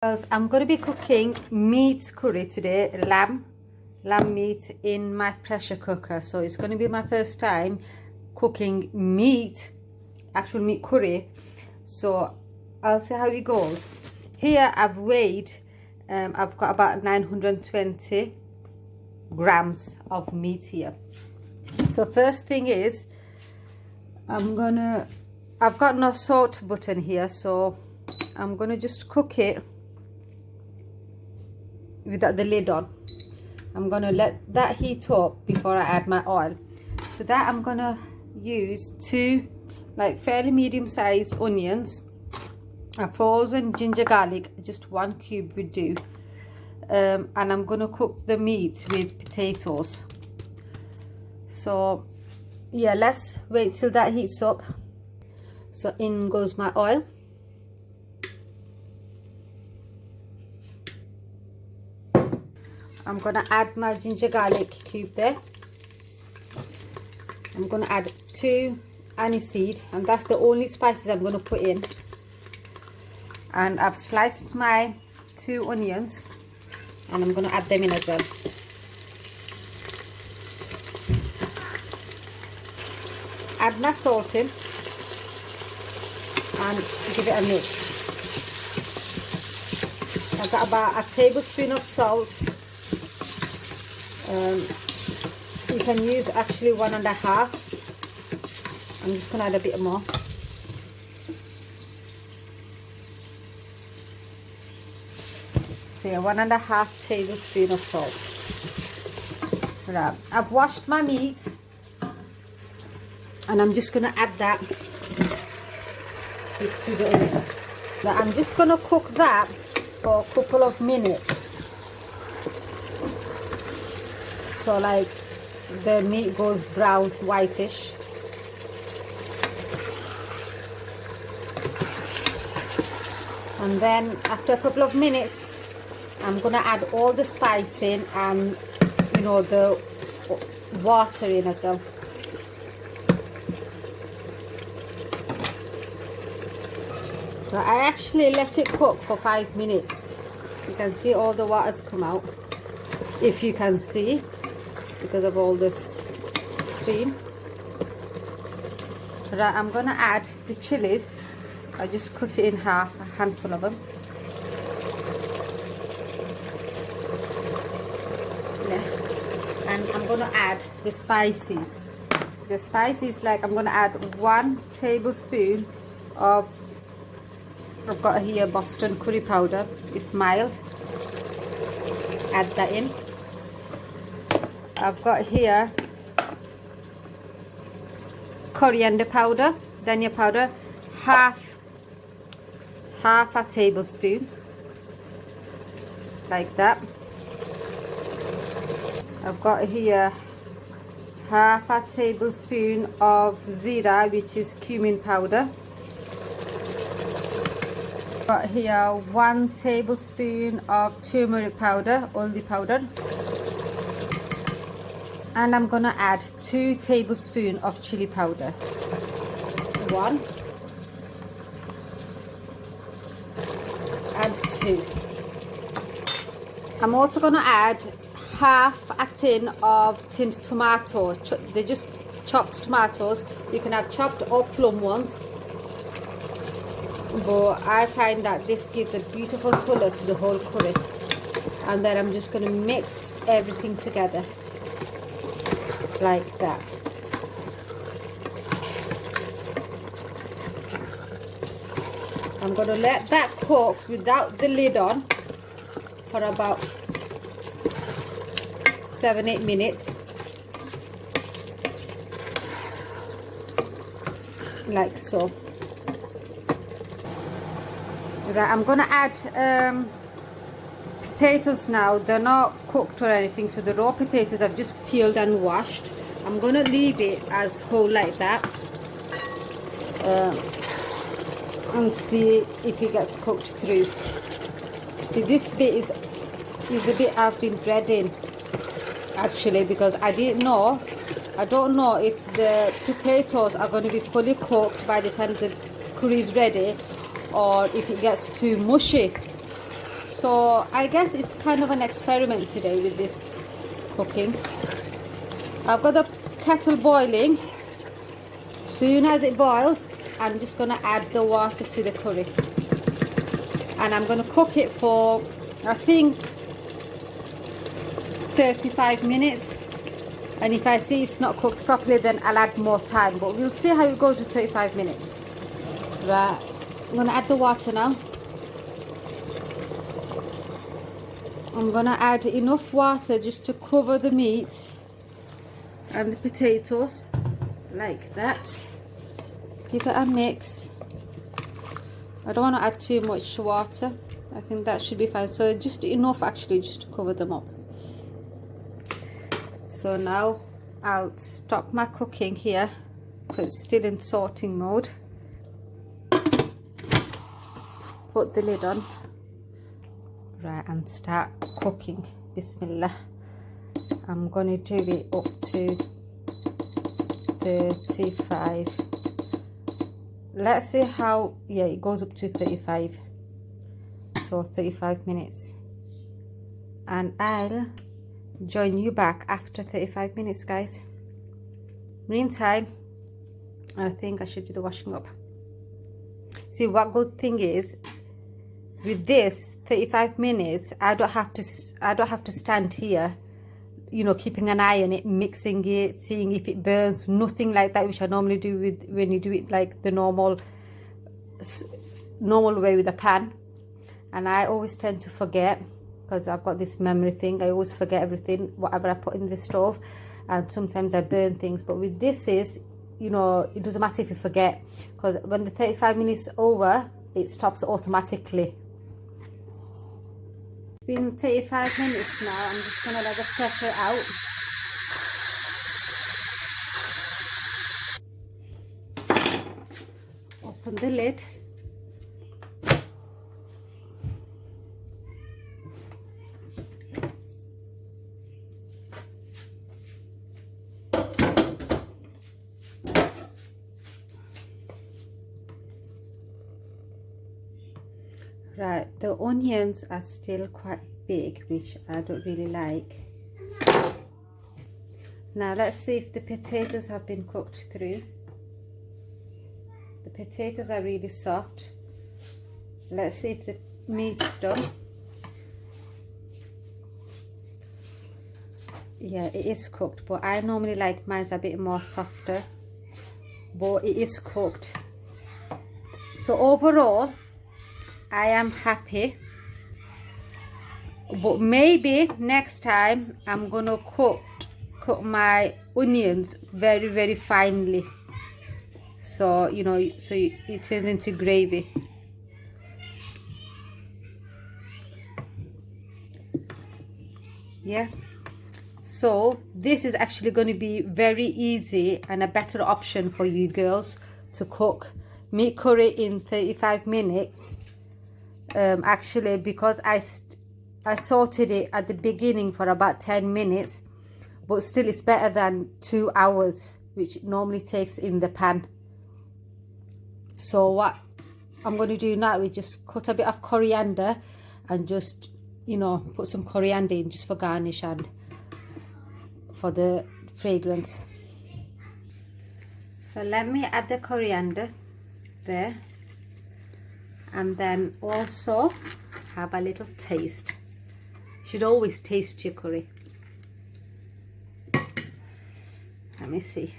I'm going to be cooking meat curry today, lamb meat in my pressure cooker. So it's going to be my first time cooking meat, actual meat curry. So I'll see how it goes. Here I've weighed, I've got about 920 grams of meat here. So first thing is, I've got no salt button here, so I'm gonna just cook it without the lid on. I'm gonna let that heat up before I add my oil. So that I'm gonna use two like fairly medium-sized onions, a frozen ginger garlic, just 1 cube would do, and I'm gonna cook the meat with potatoes. So yeah, let's wait till that heats up. So in goes my oil. I'm gonna add my ginger garlic cube there. I'm gonna add 2 aniseed, and that's the only spices I'm gonna put in. And I've sliced my 2 onions, and I'm gonna add them in as well. Add my salt in and give it a mix. I've got about a tablespoon of salt. You can use actually 1.5. I'm just gonna add a bit more. So 1.5 tablespoon of salt. Right. I've washed my meat, and I'm just gonna add that to the onions. Now I'm just gonna cook that for a couple of minutes. So like the meat goes brown, whitish. And then after a couple of minutes, I'm gonna add all the spice in and the water in as well. So I actually let it cook for 5 minutes. You can see all the waters come out, if you can see, because of all this steam. Right, I'm gonna add the chilies. I just cut it in half, a handful of them. Yeah. And I'm gonna add the spices. The spices, like I'm gonna add 1 tablespoon of, I've got here Boston curry powder. It's mild. Add that in. I've got here coriander powder, dhania powder, half a tablespoon, like that. I've got here half a tablespoon of zira, which is cumin powder. I've got here 1 tablespoon of turmeric powder, haldi powder. And I'm gonna add 2 tablespoons of chili powder. 1 and 2. I'm also gonna add half a tin of tinned tomato. They're just chopped tomatoes. You can have chopped or plum ones, but I find that this gives a beautiful color to the whole curry. And then I'm just gonna mix everything together like that. I'm gonna let that cook without the lid on for about 7-8 minutes, like so. Right, I'm gonna add potatoes now. They're not cooked or anything, so the raw potatoes I've just peeled and washed. I'm gonna leave it as whole like that, and see if it gets cooked through. See, this bit is the bit I've been dreading actually, because I don't know if the potatoes are going to be fully cooked by the time the curry is ready, or if it gets too mushy. So I guess it's kind of an experiment today with this cooking. I've got the kettle boiling. Soon as it boils, I'm just going to add the water to the curry. And I'm going to cook it for, I think, 35 minutes. And if I see it's not cooked properly, then I'll add more time. But we'll see how it goes with 35 minutes. Right, I'm going to add the water now. I'm going to add enough water just to cover the meat and the potatoes, like that. Give it a mix. I don't want to add too much water. I think that should be fine. So just enough actually just to cover them up. So now I'll stop my cooking here, so it's still in sorting mode. Put the lid on. Right, and start cooking. Bismillah. I'm going to do it up to 35. Let's see how, yeah, it goes up to 35. So 35 minutes. And I'll join you back after 35 minutes, guys. Meantime, I think I should do the washing up. See, what good thing is, with this 35 minutes, I don't have to stand here, you know, keeping an eye on it, mixing it, seeing if it burns, nothing like that, which I normally do with when you do it like the normal way with a pan. And I always tend to forget, because I've got this memory thing. I always forget everything, whatever I put in the stove, and sometimes I burn things. But with this is, you know, it doesn't matter if you forget, because when the 35 minutes over, it stops automatically. It's been 35 minutes now. I'm just gonna let the pressure out. Open the lid. Right, the onions are still quite big, which I don't really like. Now let's see if the potatoes have been cooked through. The potatoes are really soft. Let's see if the meat's done. Yeah, it is cooked, but I normally like mine a bit more softer. But it is cooked. So overall, I am happy, but maybe next time I'm gonna cut my onions very, very finely, so you know, so it turns into gravy. Yeah, so this is actually going to be very easy and a better option for you girls to cook meat curry in 35 minutes. Actually, because I sorted it at the beginning for about 10 minutes, but still it's better than 2 hours, which it normally takes in the pan. So what I'm going to do now is just cut a bit of coriander and just, you know, put some coriander in just for garnish and for the fragrance. So let me add the coriander there. And then also have a little taste. You should always taste your curry. Let me see.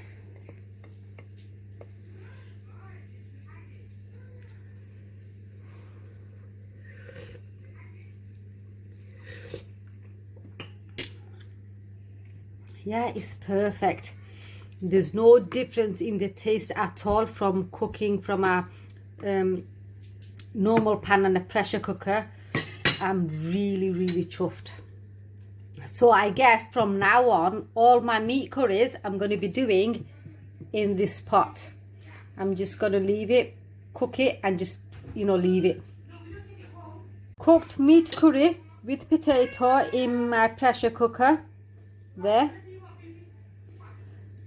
Yeah, it's perfect. There's no difference in the taste at all from cooking from a normal pan and a pressure cooker. I'm really, really chuffed. So I guess from now on, all my meat curries I'm going to be doing in this pot. I'm just going to leave it, cook it, and just, you know, leave it. Cooked meat curry with potato in my pressure cooker there,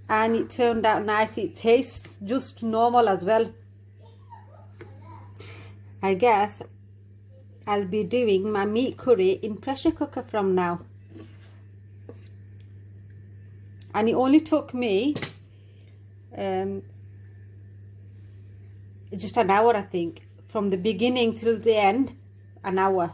and it turned out nice. It tastes just normal as well. I guess I'll be doing my meat curry in pressure cooker from now. And it only took me just an hour, I think. From the beginning till the end, an hour.